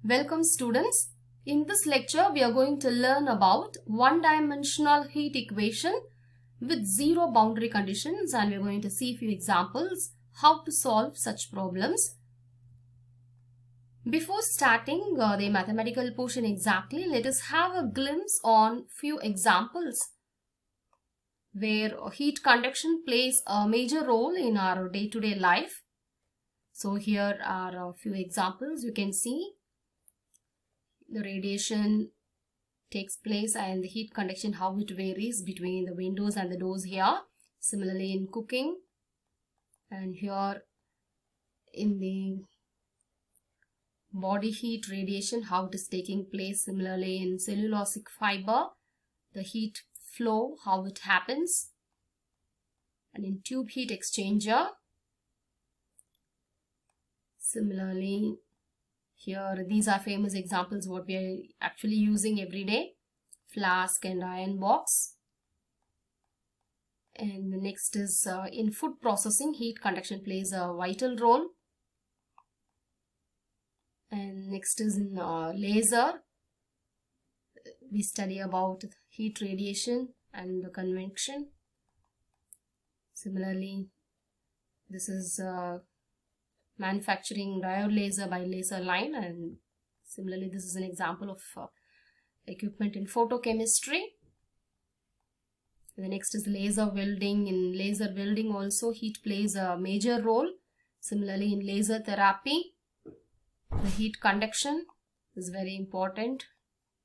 Welcome students. In this lecture we are going to learn about one-dimensional heat equation with zero boundary conditions, and we are going to see a few examples how to solve such problems. Before starting the mathematical portion exactly, let us have a glimpse on few examples where heat conduction plays a major role in our day-to-day life. So here are a few examples. You can see the radiation takes place and the heat conduction, how it varies between the windows and the doors here. Similarly in cooking, and here in the body heat radiation, how it is taking place. Similarly in cellulosic fiber, the heat flow, how it happens, and in tube heat exchanger. Similarly here, these are famous examples what we are actually using every day: flask and iron box. And the next is in food processing, heat conduction plays a vital role. And next is in laser, we study about heat radiation and the convection. Similarly, this is manufacturing diode laser by laser line, and similarly this is an example of equipment in photochemistry. The next is laser welding. In laser welding also heat plays a major role. Similarly in laser therapy, the heat conduction is very important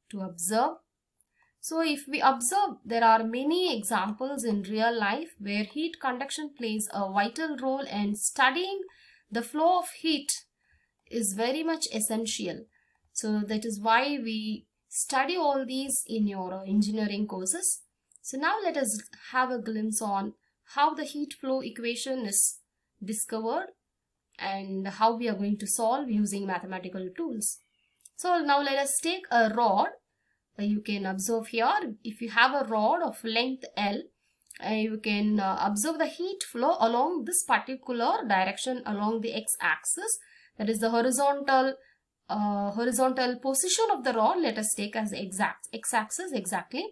to observe. So if we observe, there are many examples in real life where heat conduction plays a vital role, and studying the flow of heat is very much essential. So that is why we study all these in your engineering courses. So now let us have a glimpse on how the heat flow equation is discovered and how we are going to solve using mathematical tools. So now let us take a rod. You can observe here, if you have a rod of length L, you can observe the heat flow along this particular direction along the x-axis, that is the horizontal position of the rod. Let us take as x-axis exactly.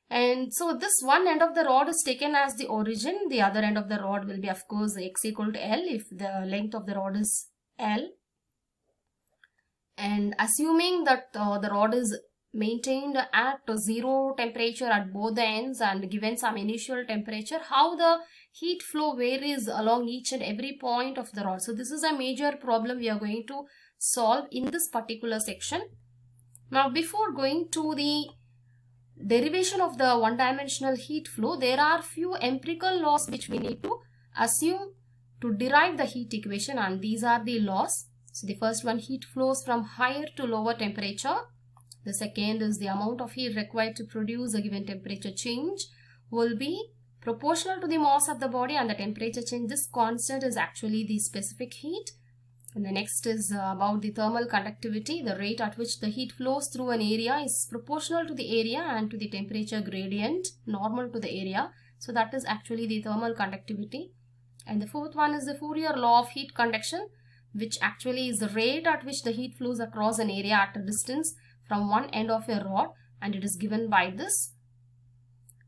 And so this one end of the rod is taken as the origin. The other end of the rod will be, of course, x equal to L if the length of the rod is L. And assuming that the rod is maintained at zero temperature at both the ends and given some initial temperature, how the heat flow varies along each and every point of the rod. So this is a major problem we are going to solve in this particular section. Now before going to the derivation of the one-dimensional heat flow, there are few empirical laws which we need to assume to derive the heat equation, and these are the laws. So the first one, heat flows from higher to lower temperature. The second is the amount of heat required to produce a given temperature change will be proportional to the mass of the body, and the temperature change, this constant, is actually the specific heat. And the next is about the thermal conductivity. The rate at which the heat flows through an area is proportional to the area and to the temperature gradient normal to the area. So that is actually the thermal conductivity. And the fourth one is the Fourier law of heat conduction, which actually is the rate at which the heat flows across an area at a distance from one end of a rod, and it is given by this.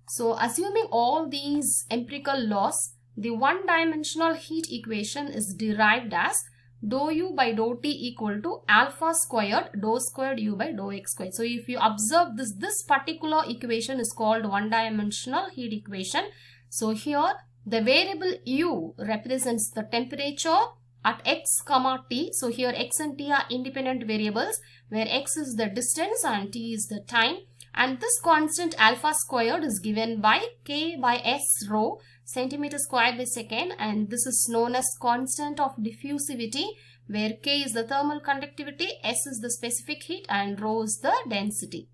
So assuming all these empirical laws, the one-dimensional heat equation is derived as dou u by dou t equal to alpha squared dou squared u by dou x squared. So if you observe this particular equation is called one-dimensional heat equation. So here the variable u represents the temperature at x comma t. So here x and t are independent variables, where x is the distance and t is the time. And this constant alpha squared is given by k by s rho centimeter squared by second, and this is known as constant of diffusivity, where k is the thermal conductivity, s is the specific heat, and rho is the density.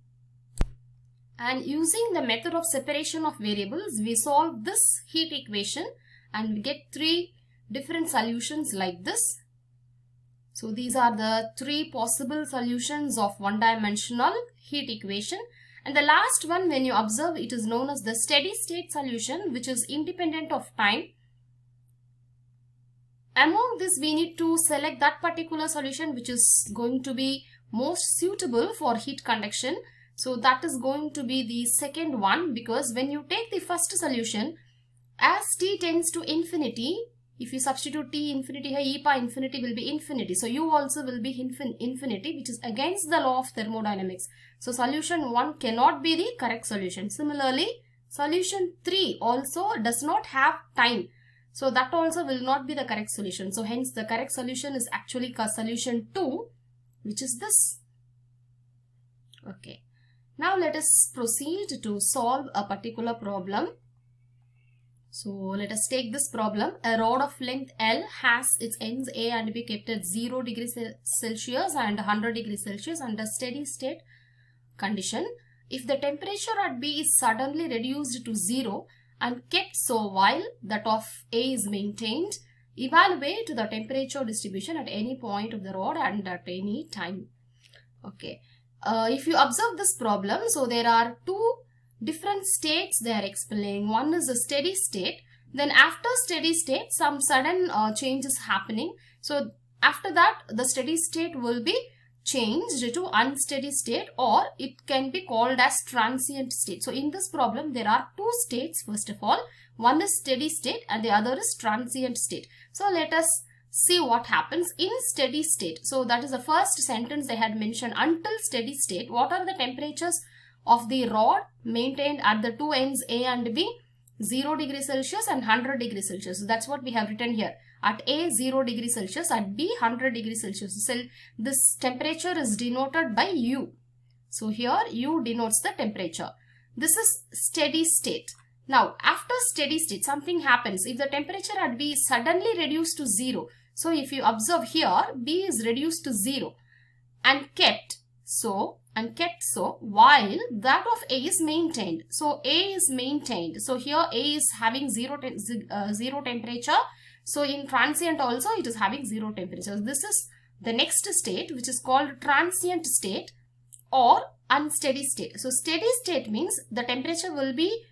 And using the method of separation of variables, we solve this heat equation and we get three different solutions like this. So these are the three possible solutions of one-dimensional heat equation. And the last one, when you observe, it is known as the steady state solution, which is independent of time. Among this, we need to select that particular solution which is going to be most suitable for heat conduction. So that is going to be the second one, because when you take the first solution, as t tends to infinity, if you substitute t infinity here, e power infinity will be infinity. So u also will be infinity, which is against the law of thermodynamics. So solution 1 cannot be the correct solution. Similarly, solution 3 also does not have time. So that also will not be the correct solution. So hence the correct solution is actually solution 2, which is this. Okay. Now let us proceed to solve a particular problem. So let us take this problem. A rod of length L has its ends A and B kept at 0 degrees Celsius and 100 degrees Celsius under steady state condition. If the temperature at B is suddenly reduced to 0 and kept so while that of A is maintained, evaluate the temperature distribution at any point of the rod and at any time. Okay. If you observe this problem, so there are two different states they are explaining. One is a steady state. Then after steady state, some sudden change is happening. So after that, the steady state will be changed to unsteady state, or it can be called as transient state. So in this problem, there are two states first of all. One is steady state and the other is transient state. So let us see what happens in steady state. So that is the first sentence they had mentioned. Until steady state, what are the temperatures of the rod maintained at the two ends A and B? 0 degrees Celsius and 100 degrees Celsius. So that's what we have written here. At A 0 degrees Celsius, at B 100 degrees Celsius. So this temperature is denoted by U. So here U denotes the temperature. This is steady state. Now after steady state, something happens. If the temperature at B is suddenly reduced to 0. So if you observe here, B is reduced to 0 and kept so while that of A is maintained. So A is maintained. So here A is having zero temperature. So in transient also it is having 0 temperature. This is the next state, which is called transient state or unsteady state. So steady state means the temperature will be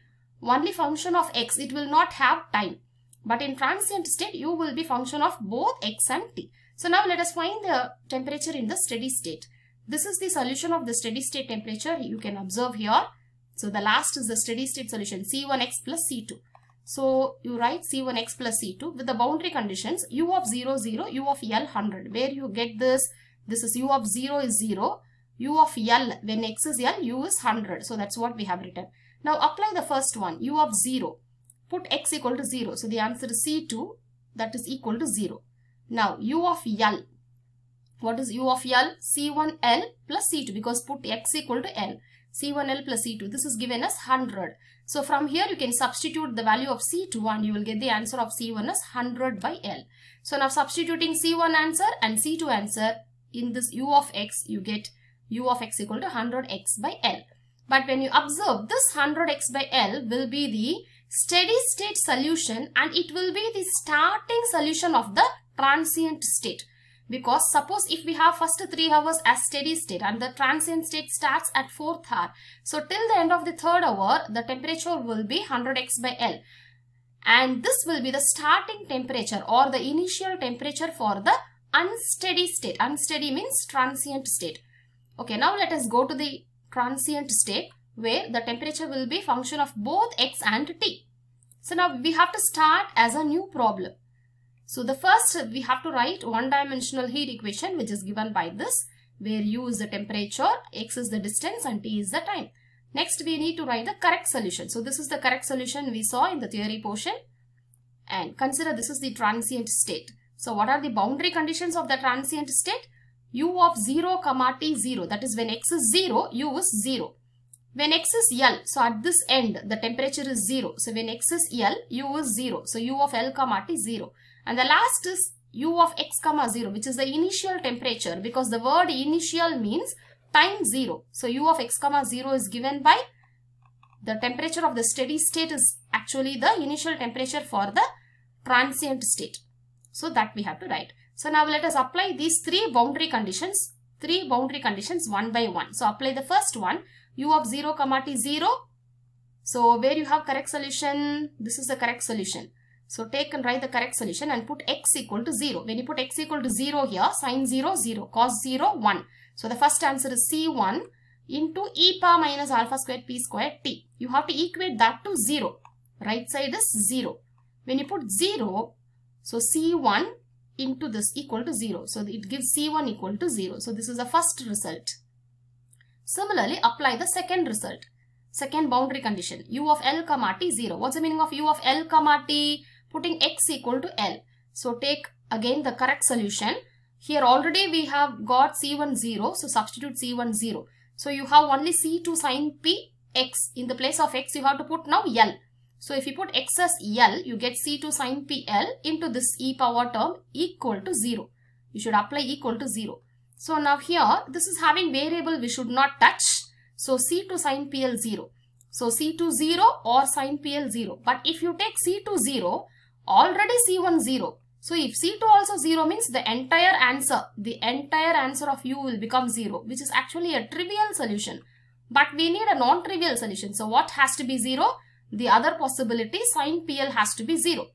only function of x. It will not have time. But in transient state, U will be function of both x and t. So now let us find the temperature in the steady state. This is the solution of the steady state temperature. You can observe here. So the last is the steady state solution, C1x plus C2. So you write C1x plus C2 with the boundary conditions U of 0, 0, U of L 100. Where you get this? This is U of 0 is 0. U of L, when x is L, U is 100. So that's what we have written. Now apply the first one, U of 0. Put x equal to 0. So the answer is C2, that is equal to 0. Now U of L. What is U of L? C1L plus C2, because put x equal to L. C1L plus C2. This is given as 100. So from here you can substitute the value of C2 and you will get the answer of C1 as 100 by L. So now substituting C1 answer and C2 answer in this U of x, you get U of x equal to 100x by L. But when you observe, this 100x by L will be the steady state solution and it will be the starting solution of the transient state. Because suppose if we have first 3 hours as steady state and the transient state starts at 4th hour. So till the end of the 3rd hour, the temperature will be 100x by L. And this will be the starting temperature or the initial temperature for the unsteady state. Unsteady means transient state. Okay, now let us go to the transient state where the temperature will be function of both x and t. So now we have to start as a new problem. So the first we have to write one-dimensional heat equation, which is given by this, where U is the temperature, x is the distance and t is the time. Next we need to write the correct solution. So this is the correct solution we saw in the theory portion. And consider this is the transient state. So what are the boundary conditions of the transient state? U of 0, t 0. That is when x is 0, U is 0. When x is L, so at this end the temperature is 0. So when x is L, U is 0. So U of L, t 0. And the last is U of x, 0, which is the initial temperature, because the word initial means time 0. So U of x, 0 is given by the temperature of the steady state is actually the initial temperature for the transient state. So that we have to write. So now let us apply these three boundary conditions one by one. So apply the first one, U of 0, t 0. So where you have correct solution, this is the correct solution. So take and write the correct solution and put x equal to 0. When you put x equal to 0 here, sin 0, 0, cos 0, 1. So the first answer is C1 into e power minus alpha square p square t. You have to equate that to 0. Right side is 0. When you put 0, so C1 into this equal to 0. So it gives C1 equal to 0. So this is the first result. Similarly, apply the second result. Second boundary condition. U of L comma T 0. What's the meaning of U of L comma T? Putting x equal to L. So take again the correct solution. Here already we have got C1 0. So substitute C1 0. So you have only C2 sin P x. In the place of x you have to put now L. So if you put x as L, you get C2 sin P L into this e power term equal to 0. You should apply equal to 0. So now here this is having variable we should not touch. So C2 sin PL 0. So C2 0 or sin PL 0. But if you take C2 0, already C1 0. So if C2 also 0 means the entire answer of U will become 0, which is actually a trivial solution. But we need a non-trivial solution. So what has to be 0? The other possibility, sin PL has to be 0.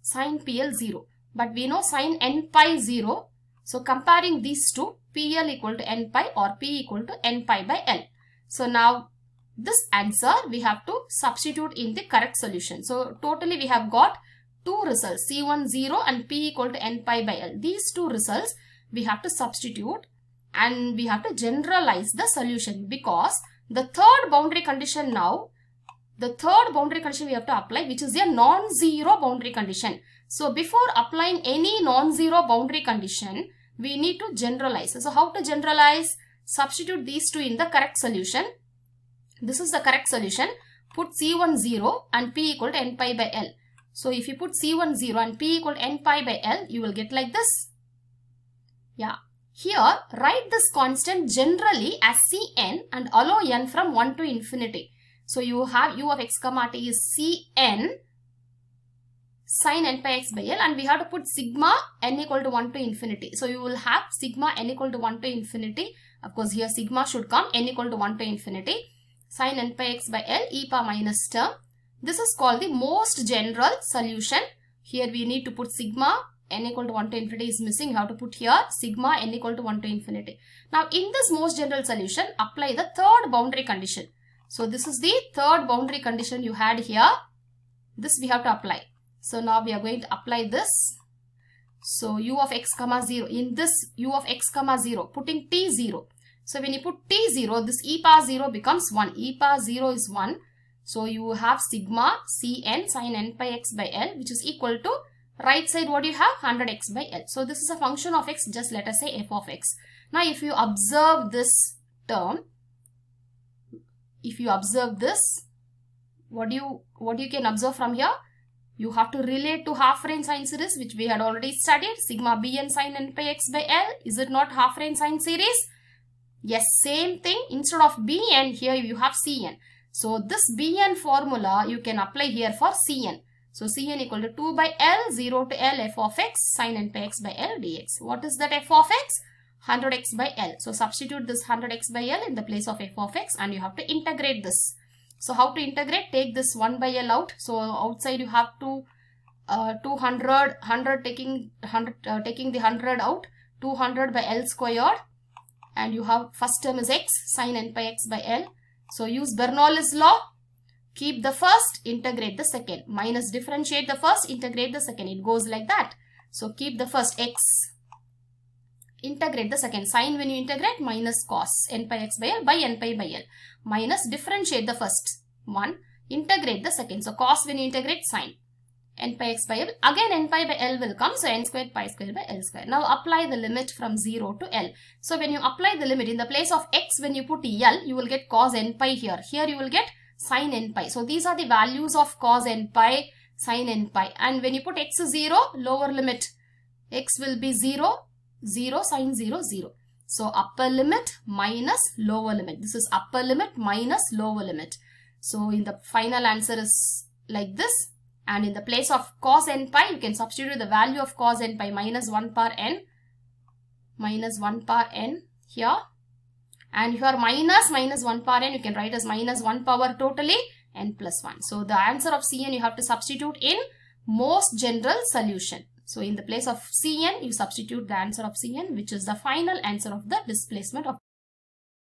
Sin PL 0. But we know sin n pi 0. So comparing these two, PL equal to n pi or P equal to n pi by L. So now this answer we have to substitute in the correct solution. So totally we have got two results, C1 0 and P equal to n pi by L. These two results we have to substitute and we have to generalize the solution, because the third boundary condition now, the third boundary condition we have to apply, which is a non-zero boundary condition. So before applying any non-zero boundary condition, we need to generalize. So how to generalize? Substitute these two in the correct solution. This is the correct solution. Put C1 0 and P equal to n pi by L. So if you put C1 0 and P equal to n pi by L, you will get like this. Yeah. Here, write this constant generally as Cn and allow n from 1 to infinity. So you have U of x comma t is Cn sin n pi x by L, and we have to put sigma n equal to 1 to infinity. So you will have sigma n equal to 1 to infinity. Of course, here sigma should come n equal to 1 to infinity. Sin n pi x by L e power minus term. This is called the most general solution. Here we need to put sigma n equal to 1 to infinity is missing. You have to put here sigma n equal to 1 to infinity. Now in this most general solution, apply the third boundary condition. So this is the third boundary condition you had here. This we have to apply. So now we are going to apply this. So U of x comma 0. In this U of x comma 0, putting t 0. So when you put t 0, this e power 0 becomes 1. E power 0 is 1. So you have sigma Cn sin n pi x by L, which is equal to, right side what you have? 100x by L. So this is a function of x, just let us say f of x. Now if you observe this term, if you observe this, what you can observe from here? You have to relate to half range sine series, which we had already studied. Sigma bn sin n pi x by L. Is it not half range sine series? Yes, same thing. Instead of bn, here you have cn. So this bn formula you can apply here for cn. So cn equal to 2 by L, 0 to L f of x sin n pi x by L dx. What is that f of x? 100x by L. So substitute this 100x by L in the place of f of x and you have to integrate this. So how to integrate? Take this 1 by L out. So outside you have to 200, 100 taking the 100 out, 200 by L squared, and you have first term is x sin n pi x by L. So use Bernoulli's law. Keep the first, integrate the second. Minus differentiate the first, integrate the second. It goes like that. So keep the first x, integrate the second. Sin when you integrate, minus cos n pi x by L by n pi by L. Minus differentiate the first one, integrate the second. So cos when you integrate, sin n pi x by L. Again n pi by L will come. So n squared pi squared by L squared. Now apply the limit from 0 to L. So when you apply the limit, in the place of x when you put L, you will get cos n pi here. Here you will get sin n pi. So these are the values of cos n pi, sin n pi. And when you put x is 0, lower limit, x will be 0, 0, sin 0, 0. So upper limit minus lower limit. This is upper limit minus lower limit. So in the final answer is like this. And in the place of cos n pi, you can substitute the value of cos n pi minus 1 power n. Minus 1 power n here. And here minus 1 power n, you can write as minus 1 power totally n plus 1. So the answer of Cn you have to substitute in most general solution. So in the place of Cn, you substitute the answer of Cn, which is the final answer of the displacement of